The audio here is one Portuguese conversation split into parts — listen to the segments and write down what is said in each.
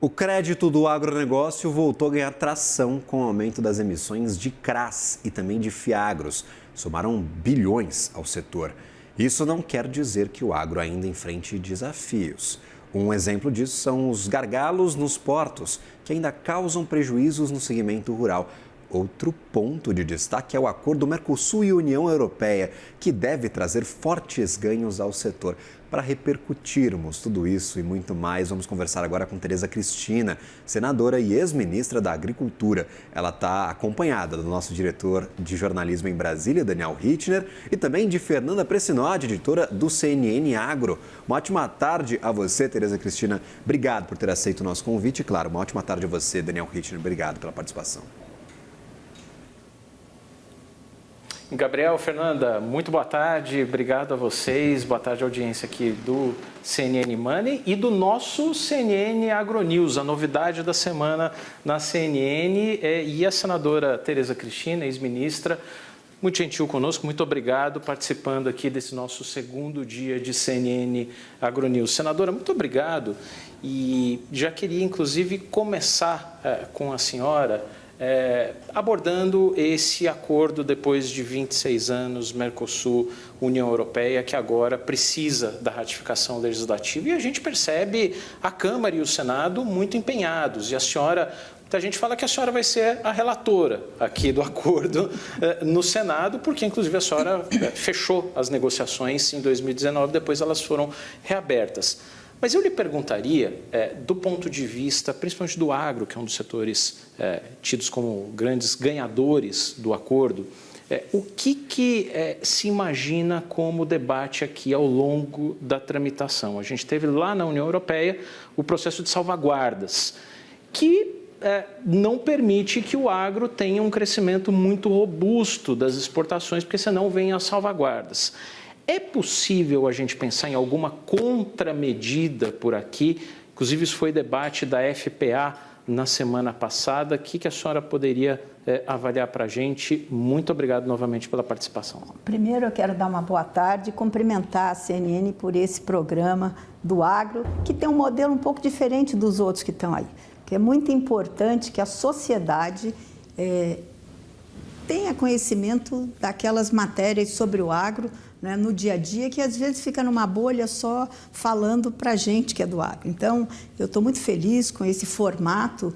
O crédito do agronegócio voltou a ganhar tração com o aumento das emissões de CRAS e também de FIAGROS. Somaram bilhões ao setor. Isso não quer dizer que o agro ainda enfrente desafios. Um exemplo disso são os gargalos nos portos, que ainda causam prejuízos no segmento rural. Outro ponto de destaque é o acordo Mercosul e União Europeia, que deve trazer fortes ganhos ao setor. Para repercutirmos tudo isso e muito mais, vamos conversar agora com Tereza Cristina, senadora e ex-ministra da Agricultura. Ela está acompanhada do nosso diretor de jornalismo em Brasília, Daniel Hittner, e também de Fernanda Pressinodi, editora do CNN Agro. Uma ótima tarde a você, Tereza Cristina. Obrigado por ter aceito o nosso convite. E, claro, uma ótima tarde a você, Daniel Hittner. Obrigado pela participação. Gabriel, Fernanda, muito boa tarde, obrigado a vocês, boa tarde à audiência aqui do CNN Money e do nosso CNN AgroNews, a novidade da semana na CNN, e a senadora Tereza Cristina, ex-ministra, muito gentil conosco, muito obrigado, participando aqui desse nosso segundo dia de CNN AgroNews. Senadora, muito obrigado, e já queria inclusive começar com a senhora, abordando esse acordo depois de 26 anos, Mercosul-União Europeia, que agora precisa da ratificação legislativa, e a gente percebe a Câmara e o Senado muito empenhados, e a senhora, muita gente fala que a senhora vai ser a relatora aqui do acordo no Senado, porque inclusive a senhora fechou as negociações em 2019, depois elas foram reabertas. Mas eu lhe perguntaria, do ponto de vista, principalmente do agro, que é um dos setores tidos como grandes ganhadores do acordo, o que se imagina como debate aqui ao longo da tramitação? A gente teve lá na União Europeia o processo de salvaguardas, que não permite que o agro tenha um crescimento muito robusto das exportações, porque senão vem as salvaguardas. É possível a gente pensar em alguma contramedida por aqui? Inclusive, isso foi debate da FPA na semana passada. O que a senhora poderia avaliar para a gente? Muito obrigado novamente pela participação. Primeiro, eu quero dar uma boa tarde e cumprimentar a CNN por esse programa do agro, que tem um modelo um pouco diferente dos outros que estão aí. Que é muito importante que a sociedade tenha conhecimento daquelas matérias sobre o agro, né, no dia a dia, que às vezes fica numa bolha só falando para a gente que é do agro. Então, eu estou muito feliz com esse formato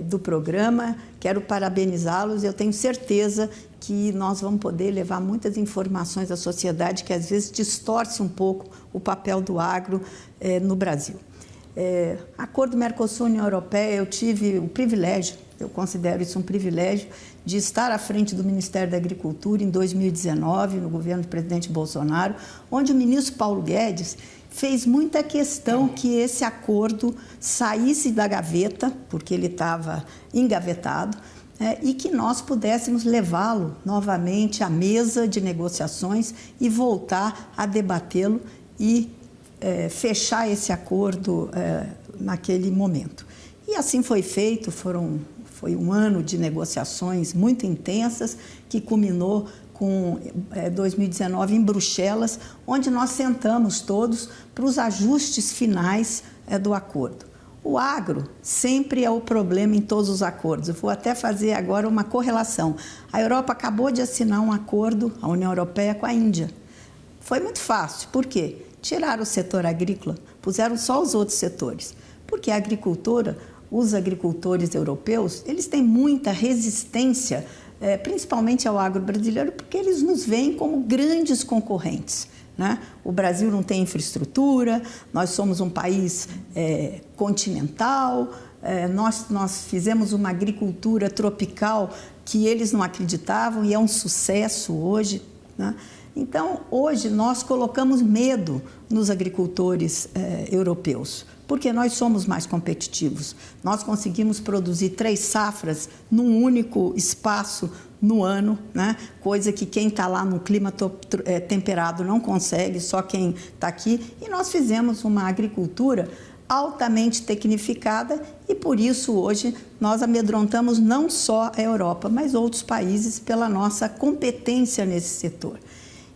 do programa, quero parabenizá-los, eu tenho certeza que nós vamos poder levar muitas informações à sociedade que às vezes distorce um pouco o papel do agro no Brasil. Acordo Mercosul-União Europeia, eu tive o privilégio, eu considero isso um privilégio, de estar à frente do Ministério da Agricultura em 2019, no governo do presidente Bolsonaro, onde o ministro Paulo Guedes fez muita questão que esse acordo saísse da gaveta, porque ele estava engavetado, e que nós pudéssemos levá-lo novamente à mesa de negociações e voltar a debatê-lo e fechar esse acordo naquele momento. E assim foi feito, foi um ano de negociações muito intensas, que culminou com 2019 em Bruxelas, onde nós sentamos todos para os ajustes finais do acordo. O agro sempre é o problema em todos os acordos. Eu vou até fazer agora uma correlação. A Europa acabou de assinar um acordo, a União Europeia, com a Índia. Foi muito fácil. Por quê? Tiraram o setor agrícola, puseram só os outros setores. Porque a agricultura, os agricultores europeus, eles têm muita resistência, principalmente ao agro brasileiro, porque eles nos veem como grandes concorrentes, né? O Brasil não tem infraestrutura, nós somos um país continental, nós fizemos uma agricultura tropical que eles não acreditavam e é um sucesso hoje, né? Então, hoje nós colocamos medo nos agricultores europeus, porque nós somos mais competitivos. Nós conseguimos produzir 3 safras num único espaço no ano, né? Coisa que quem está lá no clima temperado não consegue, só quem está aqui. E nós fizemos uma agricultura altamente tecnificada e, por isso, hoje nós amedrontamos não só a Europa, mas outros países pela nossa competência nesse setor.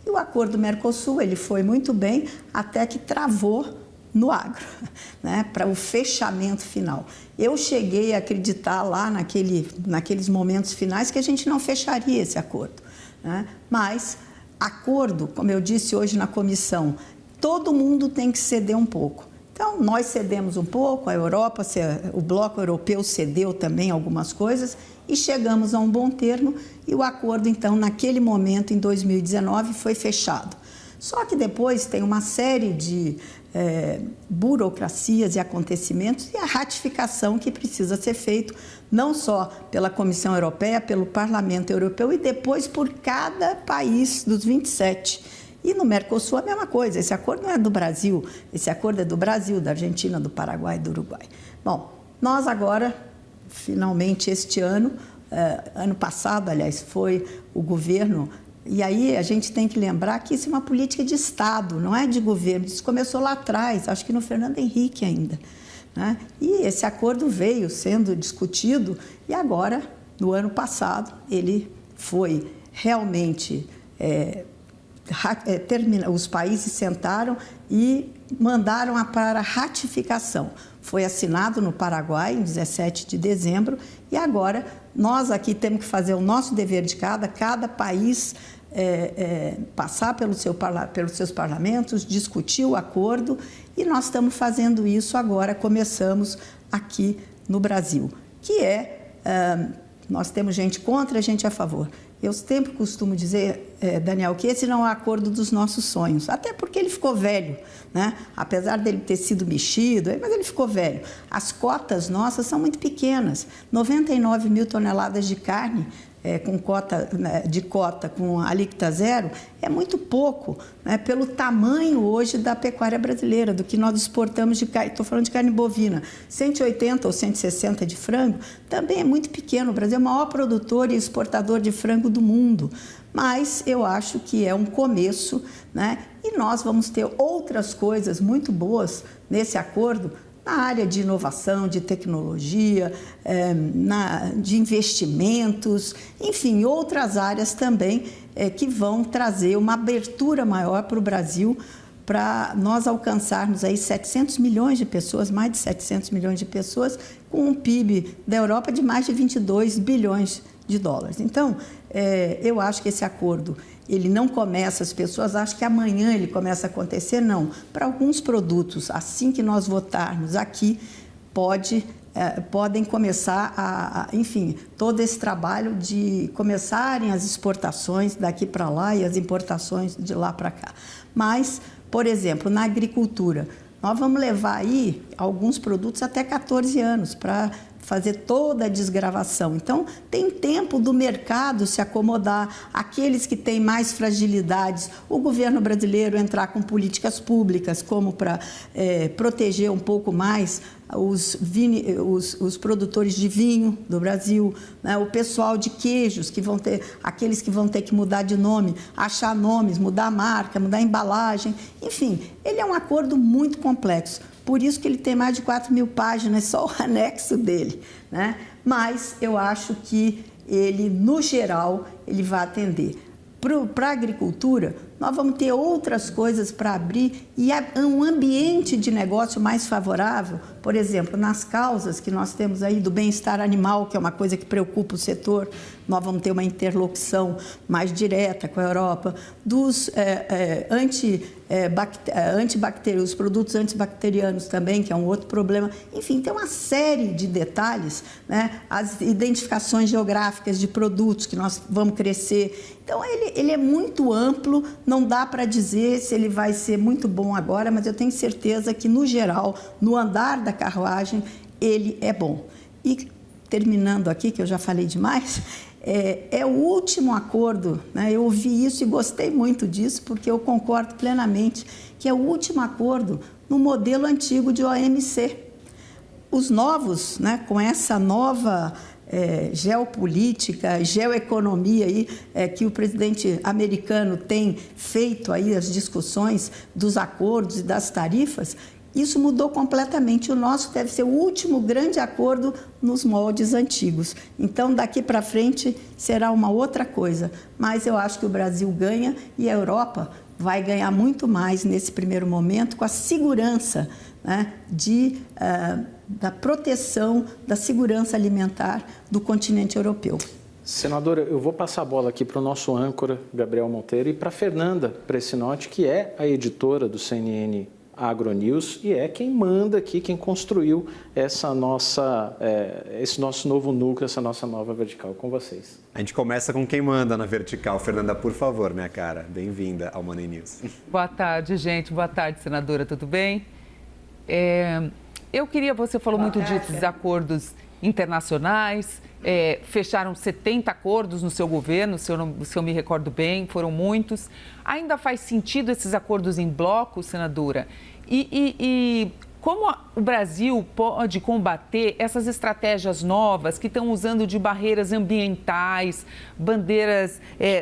E o acordo Mercosul, ele foi muito bem, até que travou no agro, né, para o fechamento final. Eu cheguei a acreditar lá naqueles momentos finais que a gente não fecharia esse acordo, né? Mas acordo, como eu disse hoje na comissão, todo mundo tem que ceder um pouco. Então, nós cedemos um pouco, a Europa, o bloco europeu cedeu também algumas coisas e chegamos a um bom termo e o acordo, então, naquele momento, em 2019, foi fechado. Só que depois tem uma série de burocracias e acontecimentos e a ratificação que precisa ser feito, não só pela Comissão Europeia, pelo Parlamento Europeu e depois por cada país dos 27. E no Mercosul a mesma coisa, esse acordo não é do Brasil, esse acordo é do Brasil, da Argentina, do Paraguai e do Uruguai. Bom, nós agora, finalmente este ano, ano passado, aliás, foi o governo, e aí a gente tem que lembrar que isso é uma política de Estado, não é de governo, isso começou lá atrás, acho que no Fernando Henrique ainda, né? E esse acordo veio sendo discutido e agora, no ano passado, ele foi realmente... os países sentaram e mandaram para ratificação. Foi assinado no Paraguai em 17 de dezembro e agora nós aqui temos que fazer o nosso dever de cada país passar pelos seus parlamentos, discutir o acordo e nós estamos fazendo isso agora, começamos aqui no Brasil, que nós temos gente contra, gente a favor. Eu sempre costumo dizer, Daniel, que esse não é o acordo dos nossos sonhos, até porque ele ficou velho, né? Apesar dele ter sido mexido, mas ele ficou velho. As cotas nossas são muito pequenas, 99 mil toneladas de carne com cota com alíquota zero é muito pouco, né? Pelo tamanho hoje da pecuária brasileira, do que nós exportamos de carne, estou falando de carne bovina, 180 ou 160 de frango, também é muito pequeno. O Brasil é o maior produtor e exportador de frango do mundo, mas eu acho que é um começo, né? E nós vamos ter outras coisas muito boas nesse acordo, na área de inovação, de tecnologia, de investimentos, enfim, outras áreas também que vão trazer uma abertura maior para o Brasil, para nós alcançarmos aí 700 milhões de pessoas, mais de 700 milhões de pessoas, com um PIB da Europa de mais de 22 bilhões de dólares. Então, eu acho que esse acordo, ele não começa, as pessoas acham que amanhã ele começa a acontecer, não. Para alguns produtos, assim que nós votarmos aqui, podem começar enfim, todo esse trabalho de começarem as exportações daqui para lá e as importações de lá para cá. Mas, por exemplo, na agricultura, nós vamos levar aí alguns produtos até 14 anos para fazer toda a desgravação. Então, tem tempo do mercado se acomodar, aqueles que têm mais fragilidades, o governo brasileiro entrar com políticas públicas, como para proteger um pouco mais os produtores de vinho do Brasil, né? O pessoal de queijos, aqueles que vão ter que mudar de nome, achar nomes, mudar a marca, mudar a embalagem, enfim, ele é um acordo muito complexo. Por isso que ele tem mais de 4 mil páginas, só o anexo dele, né? Mas eu acho que ele, no geral, ele vai atender. Para a agricultura, nós vamos ter outras coisas para abrir e um ambiente de negócio mais favorável, por exemplo, nas causas que nós temos aí do bem-estar animal, que é uma coisa que preocupa o setor, nós vamos ter uma interlocução mais direta com a Europa, dos os produtos antibacterianos também, que é um outro problema. Enfim, tem uma série de detalhes, né? As identificações geográficas de produtos que nós vamos crescer. Então, ele é muito amplo, não dá para dizer se ele vai ser muito bom agora, mas eu tenho certeza que, no geral, no andar da carruagem, ele é bom. E, terminando aqui, que eu já falei demais, é o último acordo, né? Eu ouvi isso e gostei muito disso, porque eu concordo plenamente que é o último acordo no modelo antigo de OMC. Os novos, né, com essa nova geopolítica, geoeconomia aí, que o presidente americano tem feito aí as discussões dos acordos e das tarifas, isso mudou completamente. O nosso deve ser o último grande acordo nos moldes antigos. Então, daqui para frente, será uma outra coisa. Mas eu acho que o Brasil ganha e a Europa vai ganhar muito mais nesse primeiro momento com a segurança, né, da proteção da segurança alimentar do continente europeu. Senadora, eu vou passar a bola aqui para o nosso âncora, Gabriel Monteiro, e para a Fernanda Pressinotti, que é a editora do CNN Agronews e é quem manda aqui, quem construiu esse nosso novo núcleo, essa nossa nova vertical. Com vocês. A gente começa com quem manda na vertical. Fernanda, por favor, minha cara. Bem-vinda ao Money News. Boa tarde, gente. Boa tarde, senadora. Tudo bem? Você falou muito desses acordos internacionais, fecharam 70 acordos no seu governo, se eu me recordo bem, foram muitos. Ainda faz sentido esses acordos em bloco, senadora? E como o Brasil pode combater essas estratégias novas que estão usando de barreiras ambientais,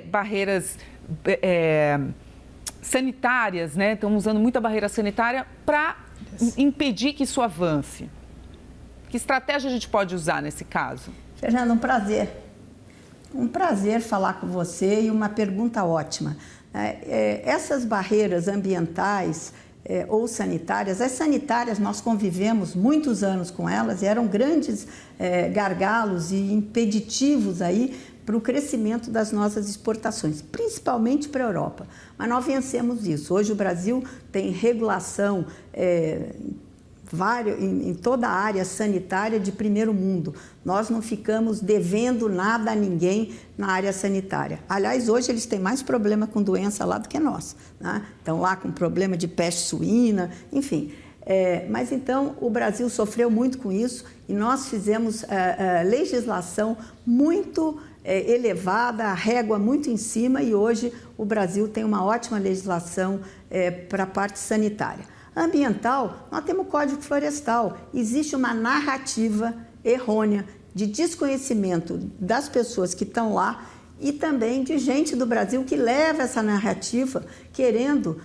barreiras sanitárias, né? Estão usando muita barreira sanitária para impedir que isso avance? Que estratégia a gente pode usar nesse caso? Fernanda, um prazer. Um prazer falar com você e uma pergunta ótima. Essas barreiras ambientais ou sanitárias, as sanitárias nós convivemos muitos anos com elas e eram grandes gargalos e impeditivos aí para o crescimento das nossas exportações, principalmente para a Europa. Mas nós vencemos isso. Hoje o Brasil tem regulação em toda a área sanitária de primeiro mundo. Nós não ficamos devendo nada a ninguém na área sanitária. Aliás, hoje eles têm mais problema com doença lá do que nós, né? Estão lá com problema de peste suína, enfim. Mas então o Brasil sofreu muito com isso e nós fizemos legislação muito elevada, a régua muito em cima e hoje o Brasil tem uma ótima legislação para a parte sanitária. Ambiental, nós temos o Código Florestal. Existe uma narrativa errônea de desconhecimento das pessoas que estão lá e também de gente do Brasil que leva essa narrativa querendo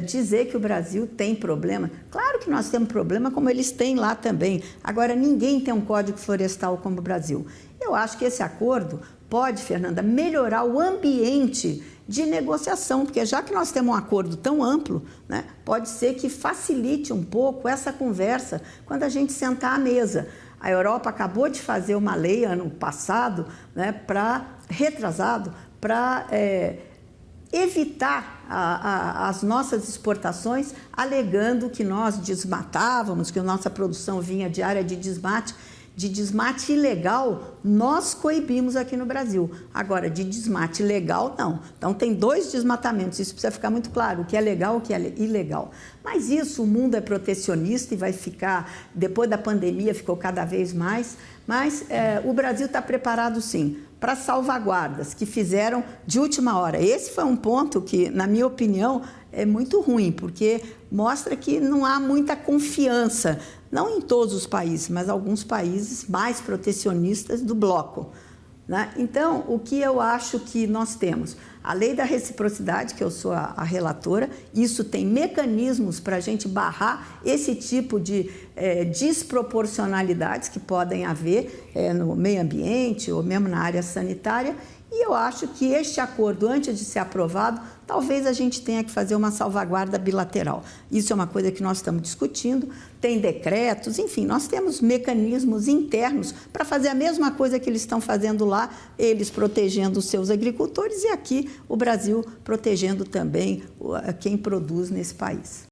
dizer que o Brasil tem problema. Claro que nós temos problema, como eles têm lá também. Agora, ninguém tem um Código Florestal como o Brasil. Eu acho que esse acordo pode, Fernanda, melhorar o ambiente de negociação, porque já que nós temos um acordo tão amplo, né, pode ser que facilite um pouco essa conversa quando a gente sentar à mesa. A Europa acabou de fazer uma lei ano passado, né, retrasado, para evitar as nossas exportações, alegando que nós desmatávamos, que a nossa produção vinha de área de desmate ilegal, nós coibimos aqui no Brasil. Agora, de desmate legal, não. Então, tem 2 desmatamentos, isso precisa ficar muito claro, o que é legal e o que é ilegal. Mas isso, o mundo é protecionista e vai ficar, depois da pandemia, ficou cada vez mais, mas o Brasil está preparado, sim, para salvaguardas que fizeram de última hora. Esse foi um ponto que, na minha opinião, é muito ruim, porque mostra que não há muita confiança, não em todos os países, mas alguns países mais protecionistas do bloco, né? Então, o que eu acho que nós temos? A lei da reciprocidade, que eu sou a relatora, isso tem mecanismos para a gente barrar esse tipo de desproporcionalidades que podem haver no meio ambiente ou mesmo na área sanitária. E eu acho que este acordo, antes de ser aprovado, talvez a gente tenha que fazer uma salvaguarda bilateral. Isso é uma coisa que nós estamos discutindo, tem decretos, enfim, nós temos mecanismos internos para fazer a mesma coisa que eles estão fazendo lá, eles protegendo os seus agricultores e aqui o Brasil protegendo também quem produz nesse país.